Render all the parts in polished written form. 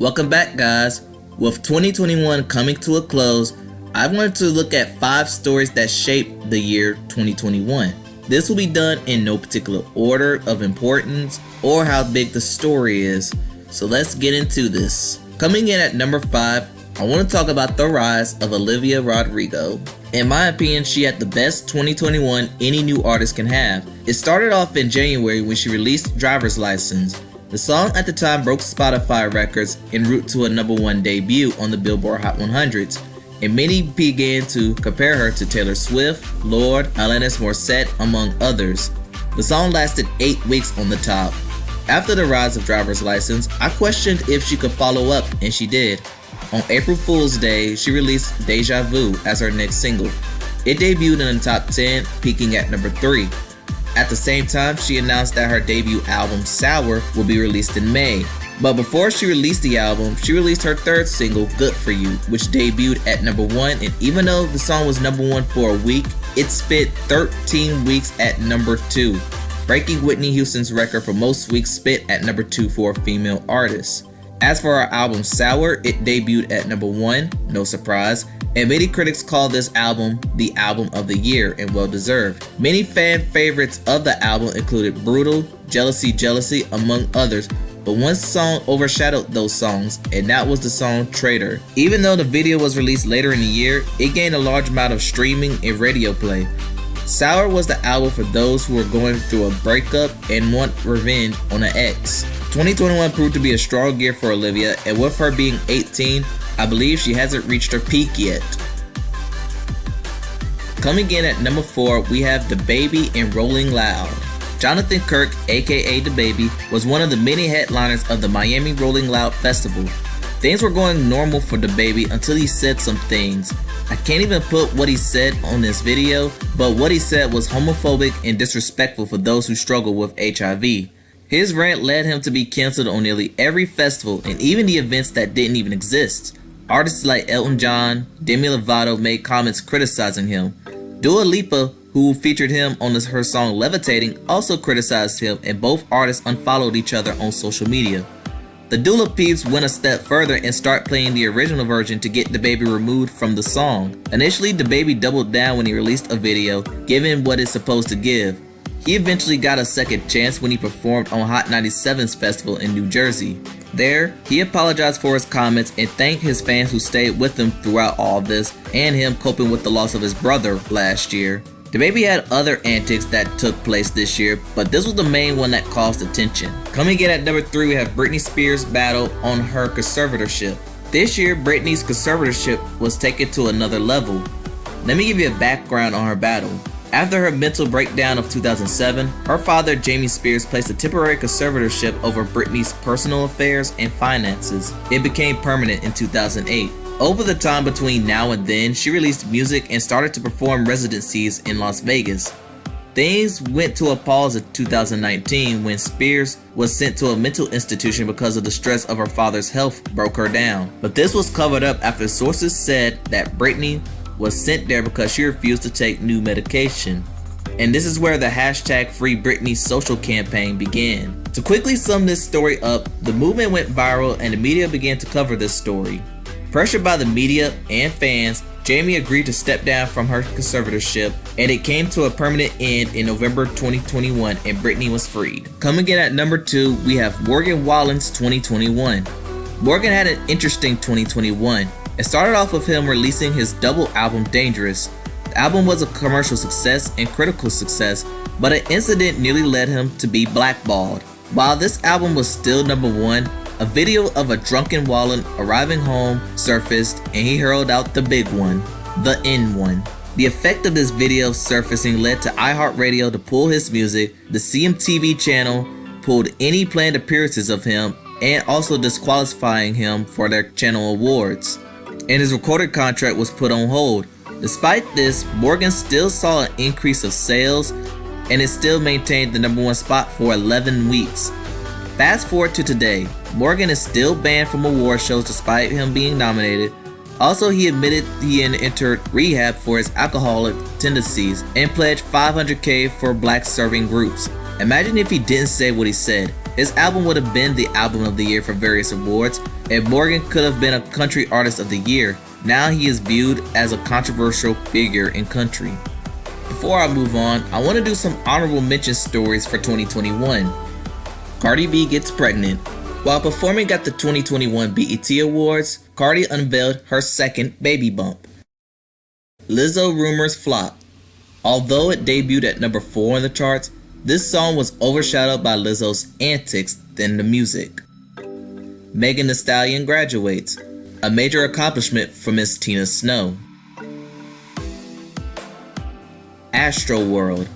Welcome back, guys. With 2021 coming to a close, I wanted to look at 5 stories that shaped the year 2021. This will be done in no particular order of importance or how big the story is. So let's get into this. Coming in at number 5, I want to talk about the rise of Olivia Rodrigo. In my opinion, she had the best 2021 any new artist can have. It started off in January when she released Driver's License. The song at the time broke Spotify records en route to a #1 debut on the Billboard Hot 100s, and many began to compare her to Taylor Swift, Lorde, Alanis Morissette, among others. The song lasted 8 weeks on the top. After the rise of Driver's License, I questioned if she could follow up, and she did. On April Fool's Day, she released Deja Vu as her next single. It debuted in the top 10, peaking at number 3. At the same time, she announced that her debut album, Sour, will be released in May. But before she released the album, she released her 3rd single, Good For You, which debuted at number 1, and even though the song was number 1 for a week, it spent 13 weeks at number 2, breaking Whitney Houston's record for most weeks spent at number 2 for a female artist. As for her album Sour, it debuted at number 1, no surprise, and many critics call this album the album of the year, and well deserved. Many fan favorites of the album included Brutal, Jealousy Jealousy, among others, but one song overshadowed those songs, and that was the song Traitor. Even though the video was released later in the year, it gained a large amount of streaming and radio play. Sour was the album for those who were going through a breakup and want revenge on an ex. 2021 proved to be a strong year for Olivia, and with her being 18, I believe she hasn't reached her peak yet. Coming in at number 4, we have DaBaby and Rolling Loud. Jonathan Kirk, aka DaBaby, was one of the many headliners of the Miami Rolling Loud Festival. Things were going normal for DaBaby until he said some things. I can't even put what he said on this video, but what he said was homophobic and disrespectful for those who struggle with HIV. His rant led him to be canceled on nearly every festival and even the events that didn't even exist. Artists like Elton John, Demi Lovato made comments criticizing him. Dua Lipa, who featured him on her song Levitating, also criticized him, and both artists unfollowed each other on social media. The Dula peeps went a step further and started playing the original version to get DaBaby removed from the song. Initially, DaBaby doubled down when he released a video, giving what it's supposed to give. He eventually got a second chance when he performed on Hot 97's festival in New Jersey. There, he apologized for his comments and thanked his fans who stayed with him throughout all this and him coping with the loss of his brother last year. DaBaby had other antics that took place this year, but this was the main one that caused attention. Coming in at number 3, we have Britney Spears' battle on her conservatorship. This year, Britney's conservatorship was taken to another level. Let me give you a background on her battle. After her mental breakdown of 2007, her father, Jamie Spears, placed a temporary conservatorship over Britney's personal affairs and finances. It became permanent in 2008. Over the time between now and then, she released music and started to perform residencies in Las Vegas. Things went to a pause in 2019 when Spears was sent to a mental institution because of the stress of her father's health broke her down. But this was covered up after sources said that Britney was sent there because she refused to take new medication. And this is where the hashtag Free Britney social campaign began. To quickly sum this story up, the movement went viral and the media began to cover this story. Pressured by the media and fans, Jamie agreed to step down from her conservatorship, and it came to a permanent end in November 2021 and Britney was freed. Coming in at number 2, we have Morgan Wallen's 2021. Morgan had an interesting 2021. It started off with him releasing his double album Dangerous. The album was a commercial success and critical success, but an incident nearly led him to be blackballed. While this album was still number 1, a video of a drunken Wallen arriving home surfaced and he hurled out the big one, the N1. The effect of this video surfacing led to iHeartRadio to pull his music, the CMTV channel pulled any planned appearances of him, and also disqualifying him for their channel awards. And his recorded contract was put on hold. Despite this, Morgan still saw an increase of sales and it still maintained the number 1 spot for 11 weeks. Fast forward to today, Morgan is still banned from award shows despite him being nominated. Also, he admitted he had entered rehab for his alcoholic tendencies and pledged $500K for black serving groups. Imagine if he didn't say what he said. His album would have been the album of the year for various awards, If Morgan could have been a Country Artist of the Year, now he is viewed as a controversial figure in country. Before I move on, I want to do some honorable mention stories for 2021. Cardi B gets pregnant. While performing at the 2021 BET Awards, Cardi unveiled her second baby bump. Lizzo rumors flop. Although it debuted at number 4 on the charts, this song was overshadowed by Lizzo's antics than the music. Megan Thee Stallion graduates, a major accomplishment for Miss Tina Snow. Astro World.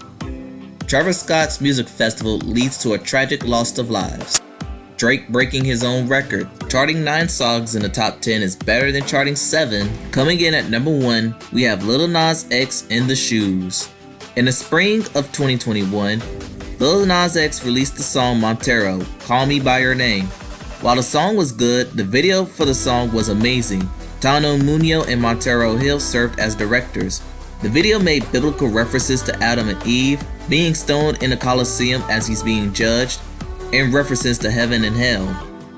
Travis Scott's music festival leads to a tragic loss of lives. Drake breaking his own record. Charting 9 songs in the top 10 is better than charting 7. Coming in at number 1, we have Lil Nas X in the Shoes. In the spring of 2021, Lil Nas X released the song Montero, Call Me By Your Name. While the song was good, the video for the song was amazing. Tano Munoz and Montero Hill served as directors. The video made biblical references to Adam and Eve being stoned in the Colosseum as he's being judged, and references to heaven and hell.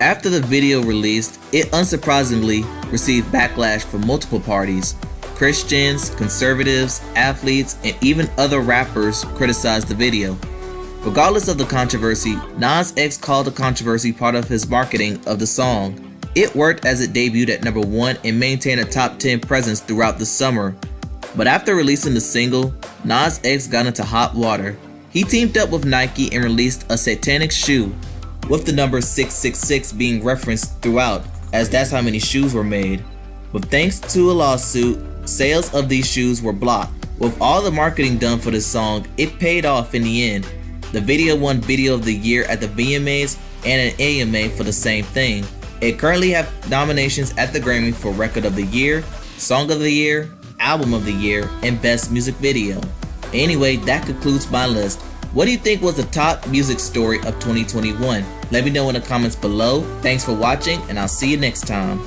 After the video released, it unsurprisingly received backlash from multiple parties. Christians, conservatives, athletes, and even other rappers criticized the video. Regardless of the controversy, Nas X called the controversy part of his marketing of the song. It worked as it debuted at number 1 and maintained a top 10 presence throughout the summer. But after releasing the single, Nas X got into hot water. He teamed up with Nike and released a satanic shoe, with the number 666 being referenced throughout, as that's how many shoes were made. But thanks to a lawsuit, sales of these shoes were blocked. With all the marketing done for this song, it paid off in the end. The video won Video of the Year at the VMAs and an AMA for the same thing. It currently has nominations at the Grammy for Record of the Year, Song of the Year, Album of the Year, and Best Music Video. Anyway, that concludes my list. What do you think was the top music story of 2021? Let me know in the comments below. Thanks for watching, and I'll see you next time.